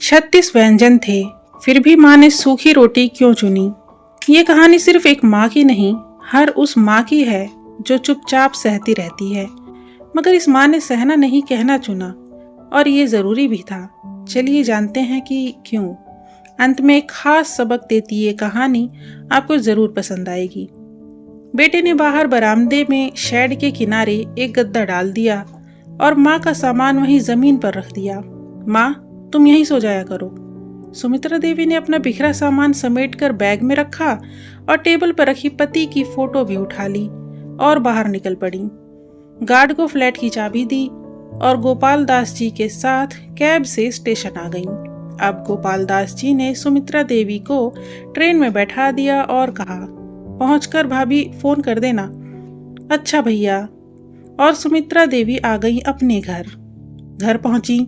36 व्यंजन थे, फिर भी माँ ने सूखी रोटी क्यों चुनी? ये कहानी सिर्फ एक माँ की नहीं, हर उस माँ की है जो चुपचाप सहती रहती है। मगर इस माँ ने सहना नहीं कहना चुना, और ये ज़रूरी भी था। चलिए जानते हैं कि क्यों। अंत में एक खास सबक देती ये कहानी आपको ज़रूर पसंद आएगी। बेटे ने बाहर बरामदे में शेड के किनारे एक गद्दा डाल दिया और माँ का सामान वहीं ज़मीन पर रख दिया। माँ, तुम यहीं सो जाया करो। सुमित्रा देवी ने अपना बिखरा सामान समेटकर बैग में रखा और टेबल पर रखी पति की फोटो भी उठा ली और बाहर निकल पड़ी। गार्ड को फ्लैट की चाबी दी और गोपाल दास जी के साथ कैब से स्टेशन आ गई। अब गोपाल दास जी ने सुमित्रा देवी को ट्रेन में बैठा दिया और कहा, पहुंचकर भाभी फोन कर देना। अच्छा भैया। और सुमित्रा देवी आ गई अपने घर। घर पहुंची,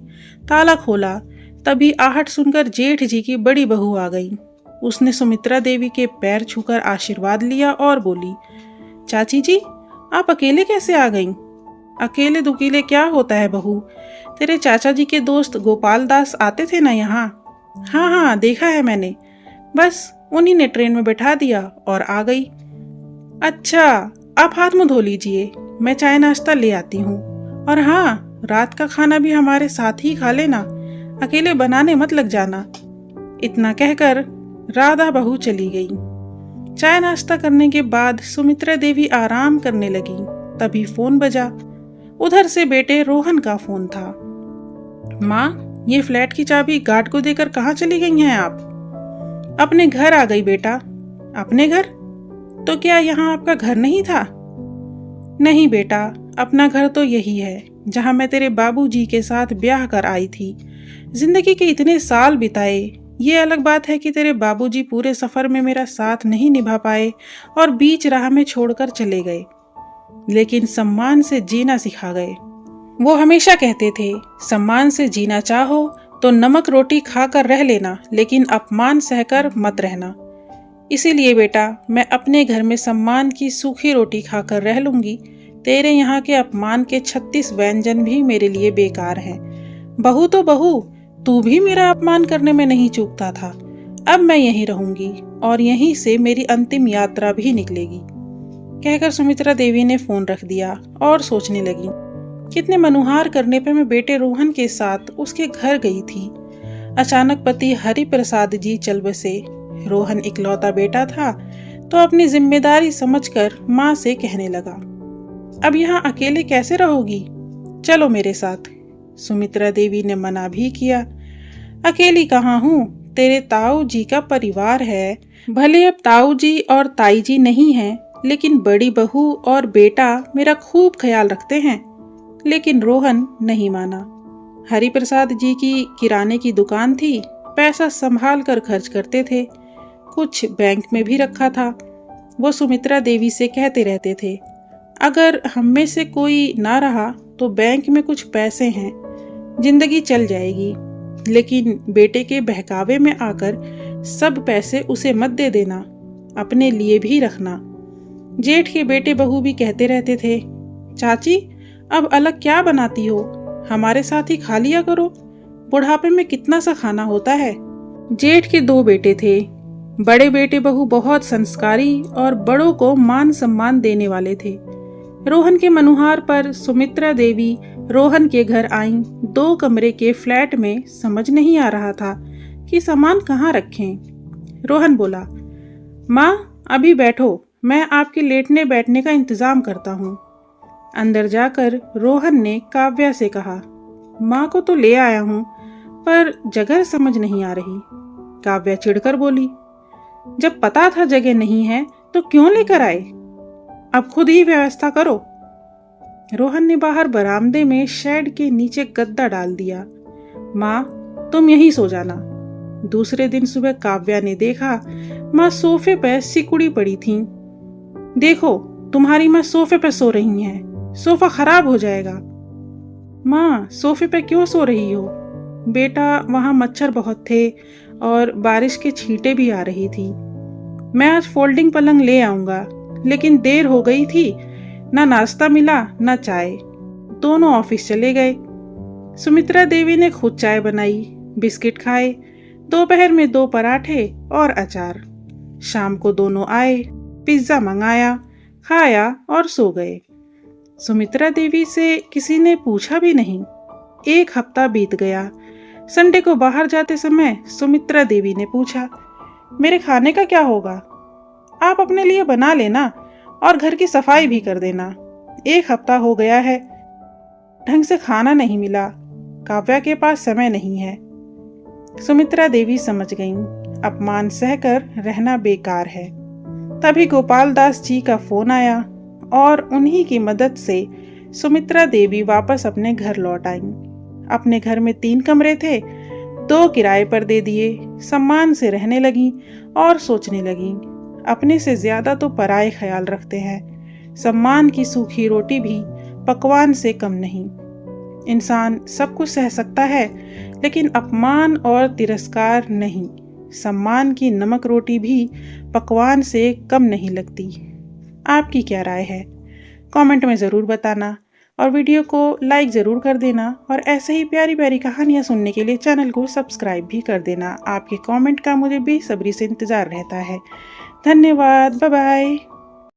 ताला खोला, तभी आहट सुनकर जेठ जी की बड़ी बहू आ गई। उसने सुमित्रा देवी के पैर छूकर आशीर्वाद लिया और बोली, चाची जी, आप अकेले कैसे आ गईं? अकेले दुकेले क्या होता है बहू, तेरे चाचा जी के दोस्त गोपाल दास आते थे ना यहाँ। हाँ हाँ, देखा है मैंने, बस उन्हीं ने ट्रेन में बैठा दिया और आ गई। अच्छा, आप हाथ मुंह धो लीजिए, मैं चाय नाश्ता ले आती हूँ। और हाँ, रात का खाना भी हमारे साथ ही खा लेना, अकेले बनाने मत लग जाना। इतना कहकर राधा बहू चली गई। चाय नाश्ता करने के बाद सुमित्रा देवी आराम करने लगी, तभी फोन बजा। उधर से बेटे रोहन का फोन था। माँ, ये फ्लैट की चाबी गार्ड को देकर कहाँ चली गई हैं आप? अपने घर आ गई बेटा। अपने घर? तो क्या यहाँ आपका घर नहीं था? नहीं बेटा, अपना घर तो यही है जहाँ मैं तेरे बाबूजी के साथ ब्याह कर आई थी। जिंदगी के इतने साल बिताए। ये अलग बात है कि तेरे बाबूजी पूरे सफर में मेरा साथ नहीं निभा पाए और बीच राह में छोड़कर चले गए, लेकिन सम्मान से जीना सिखा गए। वो हमेशा कहते थे, सम्मान से जीना चाहो तो नमक रोटी खाकर रह लेना, लेकिन अपमान सहकर मत रहना। इसीलिए बेटा, मैं अपने घर में सम्मान की सूखी रोटी खाकर रह लूंगी। तेरे यहाँ के अपमान के 36 व्यंजन भी मेरे लिए बेकार हैं। बहू तो बहू, तू भी मेरा अपमान करने में नहीं चूकता था। अब मैं यहीं रहूंगी और यहीं से मेरी अंतिम यात्रा भी निकलेगी। कहकर सुमित्रा देवी ने फोन रख दिया और सोचने लगी, कितने मनुहार करने पर मैं बेटे रोहन के साथ उसके घर गई थी। अचानक पति हरि प्रसाद जी चल बसे। रोहन इकलौता बेटा था तो अपनी जिम्मेदारी समझकर माँ से कहने लगा, अब यहाँ अकेले कैसे रहोगी? चलो मेरे साथ। सुमित्रा देवी ने मना भी किया। अकेली कहाँ हूँ, तेरे ताऊ जी का परिवार है। भले अब ताऊ जी और ताई जी नहीं हैं, लेकिन बड़ी बहू और बेटा मेरा खूब ख्याल रखते हैं। लेकिन रोहन नहीं माना। हरि प्रसाद जी की किराने की दुकान थी, पैसा संभाल कर खर्च करते थे, कुछ बैंक में भी रखा था। वो सुमित्रा देवी से कहते रहते थे, अगर हम में से कोई ना रहा तो बैंक में कुछ पैसे हैं, जिंदगी चल जाएगी। लेकिन बेटे के बहकावे में आकर सब पैसे उसे मत दे देना, अपने लिए भी रखना। जेठ के बेटे बहू भी कहते रहते थे, चाची अब अलग क्या बनाती हो, हमारे साथ ही खा लिया करो, बुढ़ापे में कितना सा खाना होता है। जेठ के 2 बेटे थे। बड़े बेटे बहू बहुत संस्कारी और बड़ों को मान सम्मान देने वाले थे। रोहन के मनुहार पर सुमित्रा देवी रोहन के घर आईं। 2 कमरे के फ्लैट में समझ नहीं आ रहा था कि सामान कहाँ रखें। रोहन बोला, माँ अभी बैठो, मैं आपके लेटने बैठने का इंतजाम करता हूँ। अंदर जाकर रोहन ने काव्या से कहा, माँ को तो ले आया हूँ, पर जगह समझ नहीं आ रही। काव्या चिढ़कर बोली, जब पता था जगह नहीं है तो क्यों लेकर आए, अब खुद ही व्यवस्था करो। रोहन ने बाहर बरामदे में शेड के नीचे गद्दा डाल दिया। माँ, तुम यहीं सो जाना। दूसरे दिन सुबह काव्या ने देखा माँ सोफे पर सिकुड़ी पड़ी थीं। देखो, तुम्हारी माँ सोफे पर सो रही हैं, सोफा खराब हो जाएगा। माँ, सोफे पर क्यों सो रही हो? बेटा, वहां मच्छर बहुत थे और बारिश के छींटे भी आ रही थी। मैं आज फोल्डिंग पलंग ले आऊंगा, लेकिन देर हो गई थी, ना नाश्ता मिला ना चाय। दोनों ऑफिस चले गए। सुमित्रा देवी ने खुद चाय बनाई, बिस्किट खाए, दोपहर में 2 पराठे और अचार। शाम को दोनों आए, पिज्ज़ा मंगाया, खाया और सो गए। सुमित्रा देवी से किसी ने पूछा भी नहीं। 1 हफ्ता बीत गया। संडे को बाहर जाते समय सुमित्रा देवी ने पूछा, मेरे खाने का क्या होगा? आप अपने लिए बना लेना और घर की सफाई भी कर देना। 1 हफ्ता हो गया है, ढंग से खाना नहीं मिला। काव्या के पास समय नहीं है। सुमित्रा देवी समझ गईं, अपमान सहकर रहना बेकार है। तभी गोपाल दास जी का फोन आया और उन्हीं की मदद से सुमित्रा देवी वापस अपने घर लौट आईं। अपने घर में 3 कमरे थे, 2 किराए पर दे दिए। सम्मान से रहने लगीं और सोचने लगीं, अपने से ज्यादा तो पराये ख्याल रखते हैं। सम्मान की सूखी रोटी भी पकवान से कम नहीं। इंसान सब कुछ सह सकता है, लेकिन अपमान और तिरस्कार नहीं। सम्मान की नमक रोटी भी पकवान से कम नहीं लगती। आपकी क्या राय है? कमेंट में ज़रूर बताना और वीडियो को लाइक ज़रूर कर देना। और ऐसे ही प्यारी प्यारी कहानियाँ सुनने के लिए चैनल को सब्सक्राइब भी कर देना। आपके कमेंट का मुझे बेसब्री से इंतज़ार रहता है। धन्यवाद। Bye bye.